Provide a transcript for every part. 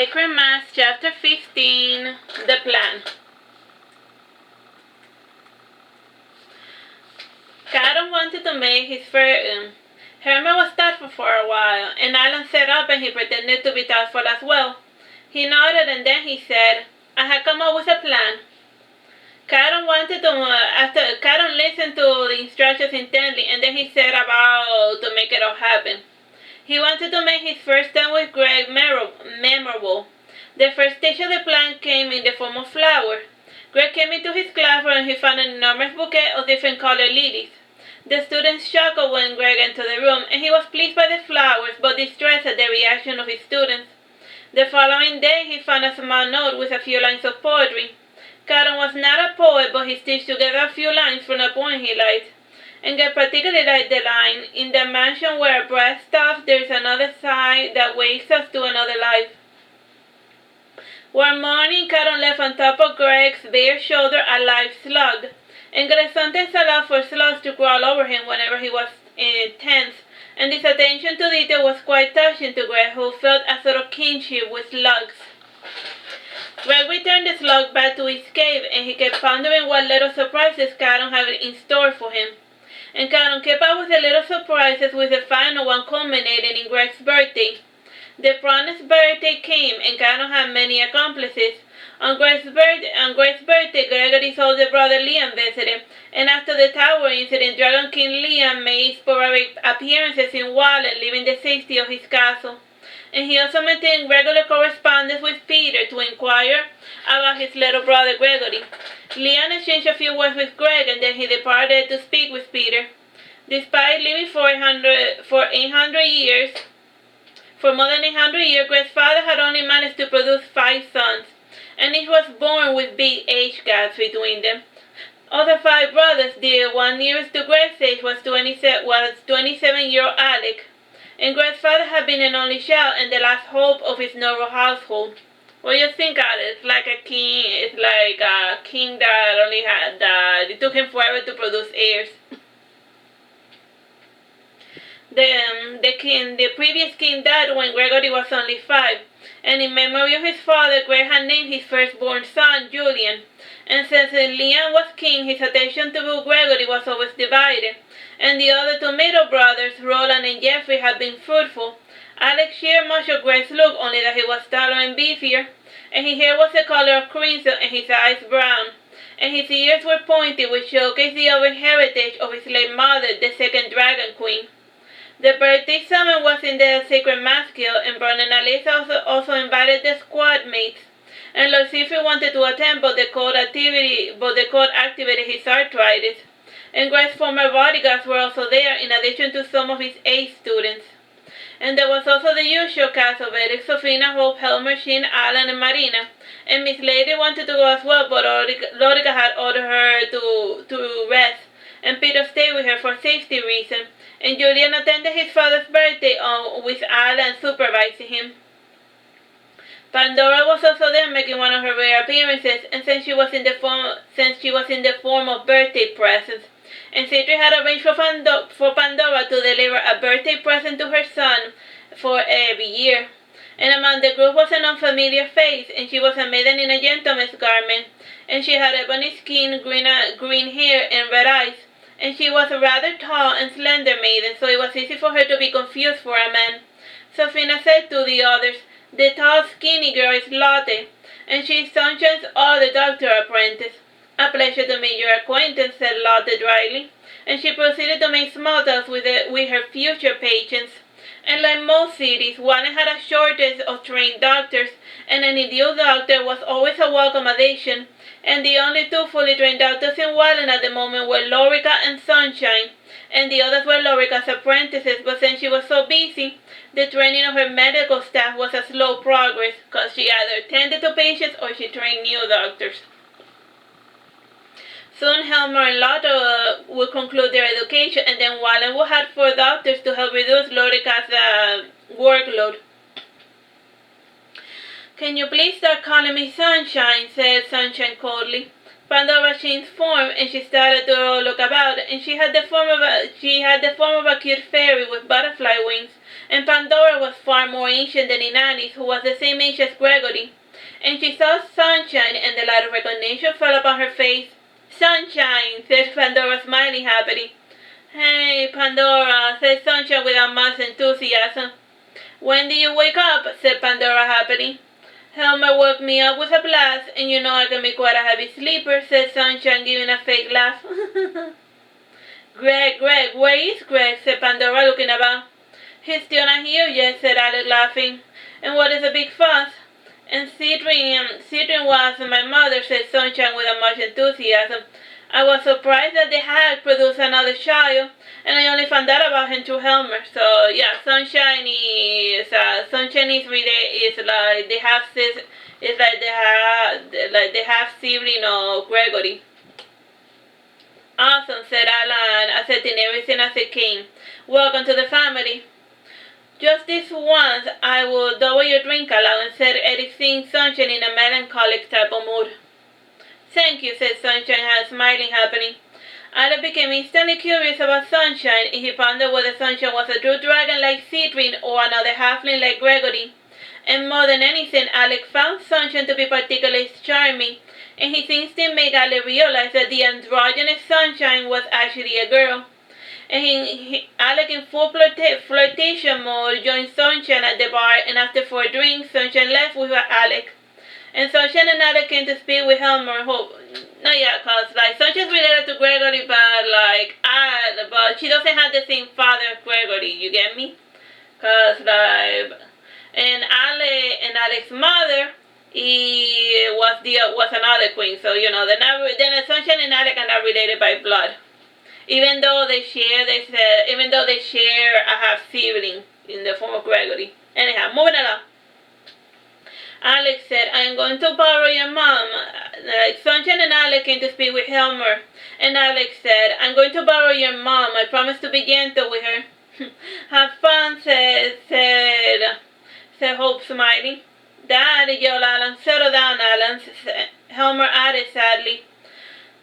Sacred Mass, Chapter 15, The Plan. Caron wanted to make his first. Helmer was thoughtful for a while, and Allan sat up and he pretended to be thoughtful as well. He nodded and then he said, "I had come up with a plan." Caron listened to the instructions intently and then he set about to make it all happen. He wanted to make his first time with Greg memorable. The first stage of the plan came in the form of flowers. Greg came into his classroom and he found an enormous bouquet of different colored lilies. The students chuckled when Greg entered the room, and he was pleased by the flowers but distressed at the reaction of his students. The following day he found a small note with a few lines of poetry. Caron was not a poet, but he stitched together a few lines from a poem he liked. And Greg particularly liked the line, "In the mansion where breath stops, there is another side that wakes us to another life." One morning, Caron left on top of Greg's bare shoulder a live slug, and Greg sometimes allowed for slugs to crawl over him whenever he was tense, and this attention to detail was quite touching to Greg, who felt a sort of kinship with slugs. Greg returned the slug back to his cave, and he kept pondering what little surprises Caron had in store for him. And Caron kept up with the little surprises, with the final one culminating in Greg's birthday. The promised birthday came, and Caron had many accomplices. On Greg's birthday, Gregory's older brother Liam visited, and after the tower incident, Dragon King Julian made sporadic appearances in Wallen, leaving the safety of his castle. And he also maintained regular correspondence with Peter to inquire about his little brother Gregory. Liam exchanged a few words with Greg, and then he departed to speak with Peter. Despite living for more than 800 years, Greg's father had only managed to produce 5 sons, and each was born with big age gaps between them. Of the 5 brothers, the one nearest to Greg's age was 27-year-old Alec, and Greg's father had been an only child and the last hope of his noble household. What do you think, Alec? It's like a king that only had it took him forever to produce heirs. The previous king died when Gregory was only 5, and in memory of his father, Greg had named his firstborn son Julian. And since Liam was king, his attention to Gregory was always divided, and the other 2 middle brothers, Roland and Geoffrey, had been fruitful. Alex shared much of Greg's look, only that he was taller and beefier, and his hair was the color of crimson and his eyes brown, and his ears were pointed, which showcased the over heritage of his late mother, the second Dragon Queen. The birthday summon was in the Sacred Mass Guild, and Bron and Alyssa also invited the squad mates. And Lord Siegfried wanted to attend, but the cold activated his arthritis. And Greg's former bodyguards were also there, in addition to some of his ace students. And there was also the usual cast of Eric, Sofina, Hope, Helmer, Sheen, Allan, and Marina. And Miss Lady wanted to go as well, but Lorica had ordered her to rest, and Peter stayed with her for safety reasons. And Julian attended his father's birthday with Allan supervising him. Pandora was also there, making one of her rare appearances, and since she was in the form of birthday presents. And Cedric had arranged for Pandora to deliver a birthday present to her son for every year. And among the group was an unfamiliar face, and she was a maiden in a gentleman's garment, and she had ebony skin, green hair, and red eyes. And she was a rather tall and slender maiden, so it was easy for her to be confused for a man. Sofina said to the others, "The tall, skinny girl is Lotte, and she is Sunshine's other doctor apprentice." "A pleasure to make your acquaintance," said Lotte dryly, and she proceeded to make small talk with her future patients. And like most cities, Wallen had a shortage of trained doctors, and an ideal doctor was always a welcome addition. And the only 2 fully trained doctors in Wallen at the moment were Lorica and Sunshine, and the others were Lorica's apprentices, but since she was so busy, the training of her medical staff was a slow progress, because she either tended to patients or she trained new doctors. Soon Helmer and Lotte would conclude their education, and then Wallen would have 4 doctors to help reduce Lorica's workload. "Can you please start calling me Sunshine?" said Sunshine coldly. Pandora changed form, and she started to look about, and she had the form of a cute fairy with butterfly wings. And Pandora was far more ancient than Inanis, who was the same age as Gregory. And she saw Sunshine, and the light of recognition fell upon her face. "Sunshine," said Pandora, smiling happily. "Hey, Pandora," said Sunshine without much enthusiasm. "When did you wake up?" said Pandora happily. "Helmer woke me up with a blast, and you know I can be quite a heavy sleeper," said Sunshine, giving a fake laugh. Greg, where is Greg?" said Pandora, looking about. "He's still not here yet," said Alec, laughing. "And what is the big fuss?" "And Citrin was my mother," said Sunshine with much enthusiasm. "I was surprised that the hag produced another child, and I only found out about him through Helmer." So yeah, Sunshine is like the half sis, it's like the half sibling of Gregory. "Awesome," said Allan, accepting everything as it came. "Welcome to the family." "Just this once, I will double your drink allowance," said Eric, seeing Sunshine in a melancholic type of mood. "Thank you," said Sunshine, smiling happily. Alec became instantly curious about Sunshine, and he pondered whether Sunshine was a true dragon like Citrin or another halfling like Gregory. And more than anything, Alec found Sunshine to be particularly charming, and his instinct made Alec realize that the androgynous Sunshine was actually a girl. And Alec, in full flirtation mode, joined Sunshine at the bar, and after 4 drinks, Sunshine left with Alec. And Sunshine and Alec came to speak with Helmer. Cause like Sunshine's related to Gregory, but she doesn't have the same father as Gregory. You get me? Cause and Alec's mother, he was another queen. So you know, then Sunshine and Alec are not related by blood, even though they share a half sibling in the form of Gregory. Anyhow, moving along. Alex said, "I am going to borrow your mom." Sunshine and Alex came to speak with Helmer. And Alex said, "I'm going to borrow your mom. I promise to be gentle with her." "Have fun," said Hope, smiling. "Dad," yelled Allan. "Settle down, Allan," Helmer added sadly.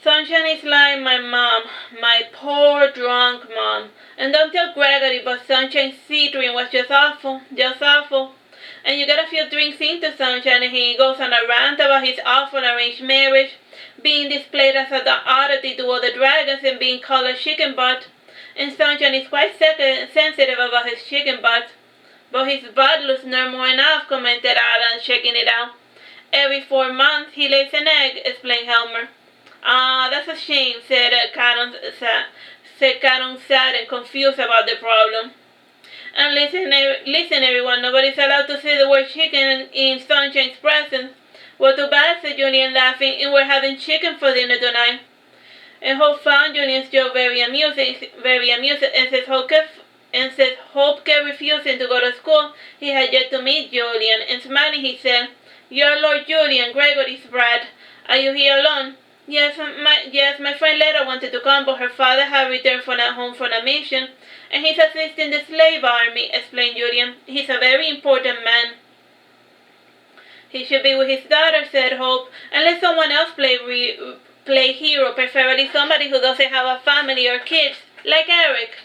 "Sunshine is like my mom, my poor drunk mom. And don't tell Gregory, but Sunshine's Citrin was just awful. And you get a few drinks into Sunshine, and he goes on a rant about his awful arranged marriage, being displayed as an oddity to other dragons, and being called a chicken butt. And Sunshine is quite sensitive about his chicken butt. But his butt looks no more enough," commented Allan, checking it out. "Every 4 months he lays an egg," explained Helmer. "Ah, that's a shame," said Caron, sad and confused about the problem. "And listen, everyone, nobody's allowed to say the word chicken in Sunshine's presence." "Well, too bad," said Julian, laughing, "and we're having chicken for dinner tonight." And Hope found Julian's joke very amusing, and says Hope kept refusing to go to school. He had yet to meet Julian, and smiling he said, "You're Lord Julian, Gregory's brat. Are you here alone?" Yes, my friend Leda wanted to come, but her father had returned home from a mission, and he's assisting the slave army," explained Julian. "He's a very important man." "He should be with his daughter," said Hope, "and let someone else play hero, preferably somebody who doesn't have a family or kids, like Eric."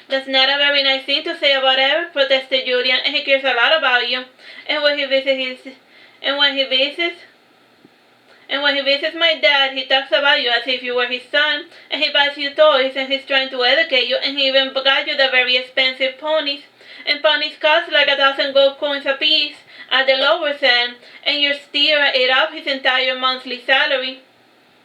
"That's not a very nice thing to say about Eric," protested Julian, "and he cares a lot about you. And when he visits my dad, he talks about you as if you were his son, and he buys you toys, and he's trying to educate you, and he even got you the very expensive ponies. And ponies cost like 1,000 gold coins apiece at the lowest end, and your steer ate up his entire monthly salary."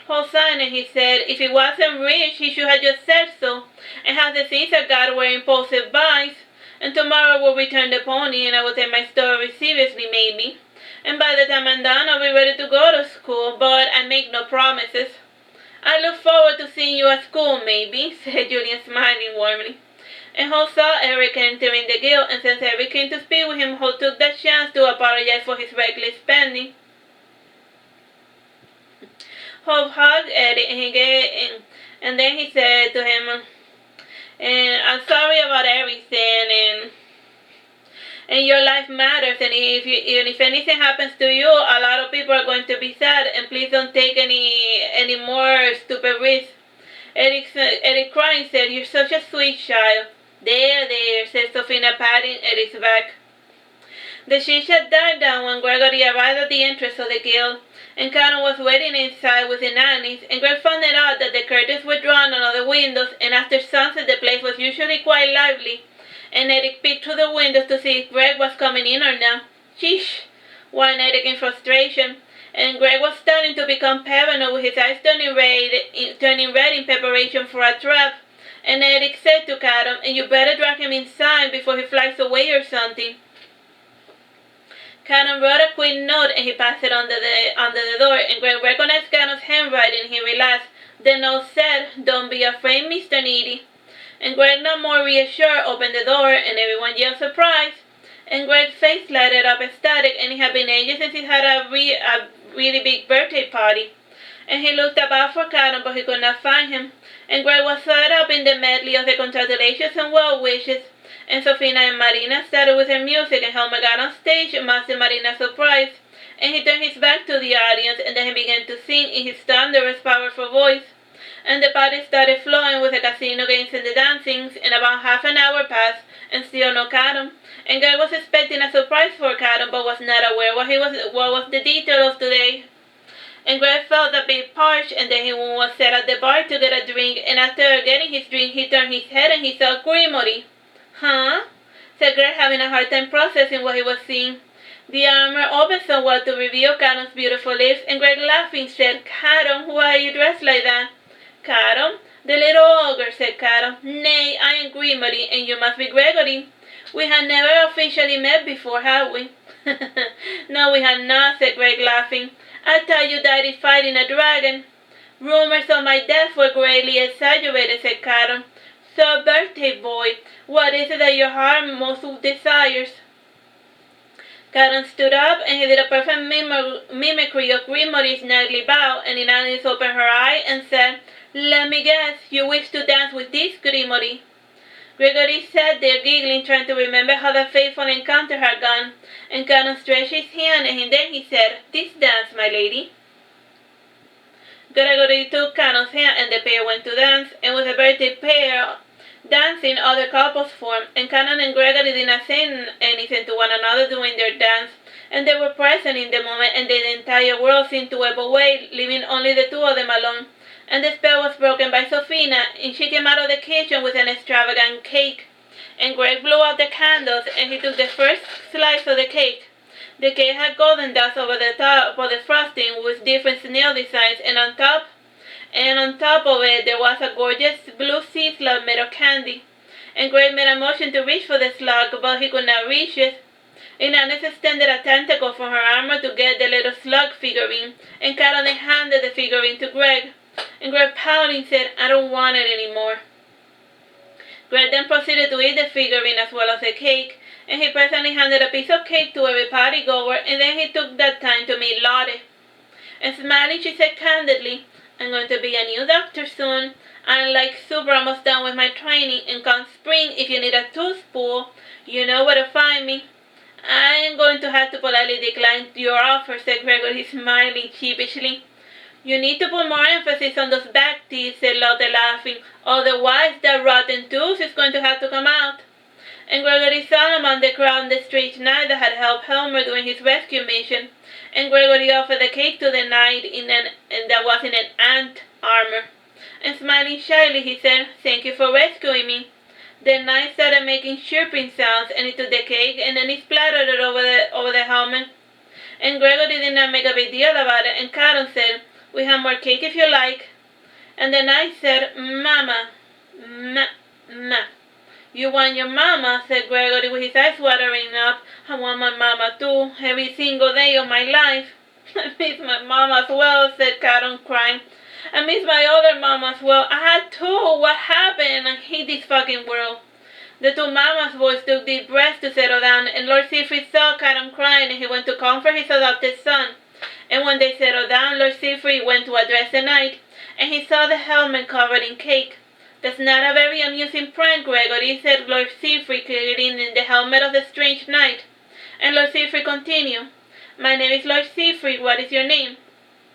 Paul sighed, and he said, "If he wasn't rich, he should have just said so, and have the Caesar God were impulsive buys. And tomorrow we'll return the pony, and I will take my story seriously, maybe. And by the time I'm done, I'll be ready to go to school, but I make no promises." "I look forward to seeing you at school, maybe," said Julian, smiling warmly. And Hope saw Eric entering the guild, and since Eric came to speak with him, Hope took that chance to apologize for his reckless spending. Hope hugged Eric, and then he said to him, "I'm sorry about everything, And your life matters, and even if anything happens to you, a lot of people are going to be sad, and please don't take any more stupid risks. Eric crying said, "You're such a sweet child." There, said Sofina, patting Eric's back. The chit-chat died down when Gregory arrived at the entrance of the guild, and Caron was waiting inside with the nannies, and Greg found it out that the curtains were drawn on all the windows, and after sunset the place was usually quite lively, and Eric peeked through the windows to see if Greg was coming in or not. "Sheesh," whined Eric in frustration, and Greg was starting to become paranoid with his eyes turning red in preparation for a trap, and Eric said to Caron, "And you better drag him inside before he flies away or something." Caron wrote a quick note and he passed it under the door, and Greg recognized Caron's handwriting and he relaxed. The note said, "Don't be afraid, Mr. Needy." And Greg, not more reassured, opened the door and everyone yelled surprise. And Greg's face lighted up ecstatic, and it had been ages since he had a really big birthday party. And he looked about for Caron, but he could not find him. And Greg was caught up in the medley of the congratulations and well wishes. And Sofina and Marina started with her music, and Helmer got on stage, much to Marina's surprise. And he turned his back to the audience, and then he began to sing in his thunderous, powerful voice. And the party started flowing with the casino games and the dancings, and about half an hour passed, and still no Caron. And Greg was expecting a surprise for Caron, but was not aware what was the detail of today. And Greg felt a bit parched, and then he was set at the bar to get a drink, and after getting his drink, he turned his head and he saw Grimory. "Huh?" said Greg, having a hard time processing what he was seeing. The armor opened somewhat to reveal Caron's beautiful lips, and Greg, laughing, said, "Caron, why are you dressed like that?" "Caron? The little ogre," said Caron. "Nay, I am Grimory, and you must be Gregory. We had never officially met before, have we?" "No, we had not," said Greg, laughing. "I thought you died fighting a dragon." "Rumors of my death were greatly exaggerated," said Caron. "So, birthday boy, what is it that your heart most desires?" Caron stood up, and he did a perfect mimicry of Grimory's knightly bow, and Inannis opened her eye and said, "Let me guess, you wish to dance with this Grimory?" Gregory sat there giggling, trying to remember how the fateful encounter had gone, and Caron stretched his hand, and then he said, "This dance, my lady." Gregory took Caron's hand, and the pair went to dance, and with the birthday pair dancing, other couples formed, and Caron and Gregory did not say anything to one another during their dance, and they were present in the moment, and the entire world seemed to ebb away, leaving only the two of them alone. And the spell was broken by Sofina, and she came out of the kitchen with an extravagant cake. And Greg blew out the candles, and he took the first slice of the cake. The cake had golden dust over the top of the frosting with different snail designs, and on top of it there was a gorgeous blue sea slug made of candy. And Greg made a motion to reach for the slug, but he could not reach it. Inannis extended a tentacle from her armor to get the little slug figurine, and Caron handed the figurine to Greg. And Greg, pouting, said, "I don't want it anymore." Greg then proceeded to eat the figurine as well as the cake, and he presently handed a piece of cake to every party-goer, and then he took that time to meet Lotte. And smiling, she said candidly, "I'm going to be a new doctor soon. I'm like super almost done with my training, and come spring, if you need a tooth pull, you know where to find me." "I'm going to have to politely decline your offer," said Gregory, smiling sheepishly. "You need to put more emphasis on those back teeth," said Lotte, laughing. "Otherwise, that rotten tooth is going to have to come out." And Gregory saw among the crowd the strange knight that had helped Helmer during his rescue mission. And Gregory offered the cake to the knight that was in an ant armor. And smiling shyly, he said, "Thank you for rescuing me." The knight started making chirping sounds, and he took the cake, and then he splattered it over the helmet. And Gregory did not make a big deal about it, and Caron said, "We have more cake if you like." And the knight said, "Mama, ma." "You want your mama," said Gregory with his eyes watering up. "I want my mama too, every single day of my life." "I miss my mama as well," said Caron, crying. "I miss my other mama as well. I had two. What happened? I hate this fucking world." The two mamas' boys took deep breaths to settle down, and Lord Siegfried saw Caron crying, and he went to comfort his adopted son. And when they settled down, Lord Siegfried went to address the knight, and he saw the helmet covered in cake. "That's not a very amusing prank, Gregory," said Lord Siegfried, clearing in the helmet of the strange knight. And Lord Siegfried continued, "My name is Lord Siegfried. What is your name?"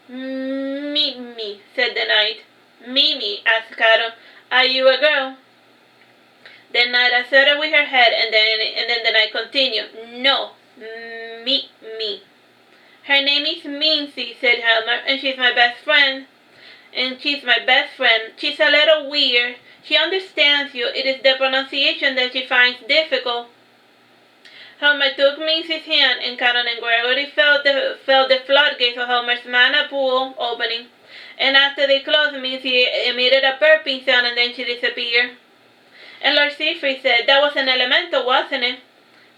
"Mimi," said the knight. "Mimi," asked Caron, "are you a girl?" The knight asserted with her head, and then the knight continued, "No, me. "Her name is Mincy," said Helmer, "and she's my best friend." "She's a little weird. She understands you. It is the pronunciation that she finds difficult." Helmer took Mincy's hand, and Caron and Gregory felt the floodgates of Helmer's mana pool opening. And after they closed, Mincy emitted a burping sound, and then she disappeared. And Lord Siegfried said, "That was an elemental, wasn't it?"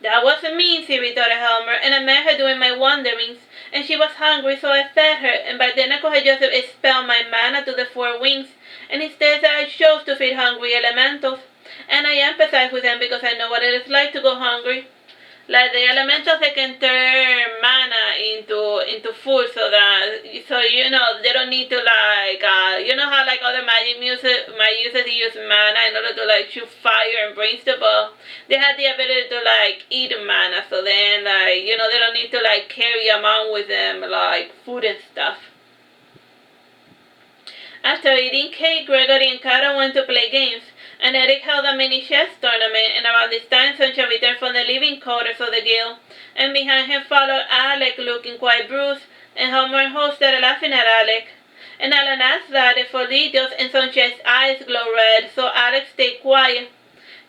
"That wasn't Mincy," retorted Helmer, "and I met her during my wanderings, and she was hungry, so I fed her, and by then I could have just expelled my mana to the four winds, and instead I chose to feed hungry elementals, and I empathize with them because I know what it is like to go hungry." Like the elementals, they can turn mana into food, so you know they don't need to you know how like other magic users use mana in order to like shoot fire and bring stuff up. They have the ability to like eat mana, so then you know they don't need to like carry around with them like food and stuff. After eating cake, Gregory and Caron went to play games, and Eric held a mini chess tournament, and around this time Sunshine returned from the living quarters of the guild, and behind him followed Alec, looking quite bruised, and Helmer and Hope started laughing at Alec. And Allan asked Alec for details, and Sunshine's eyes glowed red, so Alec stayed quiet.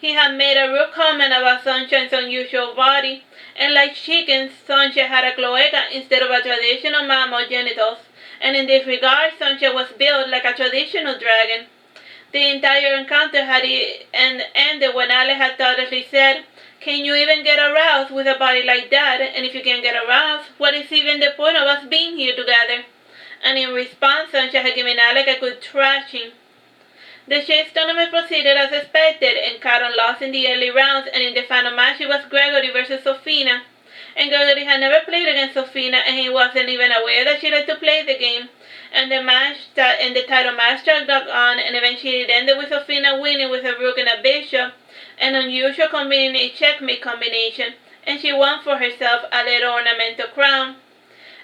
He had made a rude comment about Sunshine's unusual body, and like chickens, Sunshine had a cloaca instead of a traditional mammal genitals, and in this regard, Sunshine was built like a traditional dragon. The entire encounter had ended when Alec had thoughtfully said, "Can you even get aroused with a body like that? And if you can't get aroused, what is even the point of us being here together?" And in response, Sunshine had given Alec a good thrashing. The chess tournament proceeded as expected, and Caron lost in the early rounds, and in the final match it was Gregory versus Sofina. And Gregory had never played against Sofina, and he wasn't even aware that she liked to play the game. And the title match dragged on, and eventually it ended with Sofina winning with a rook and a bishop, an unusual checkmate combination, and she won for herself a little ornamental crown.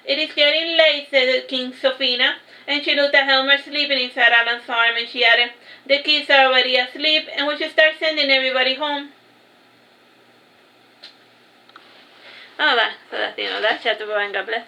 "It is getting late," said King Sofina, and she looked at Helmer sleeping inside Allan's arm, and she added, "The kids are already asleep, and we should start sending everybody home." Alright, so that's the end of that chapter. Bye and God bless.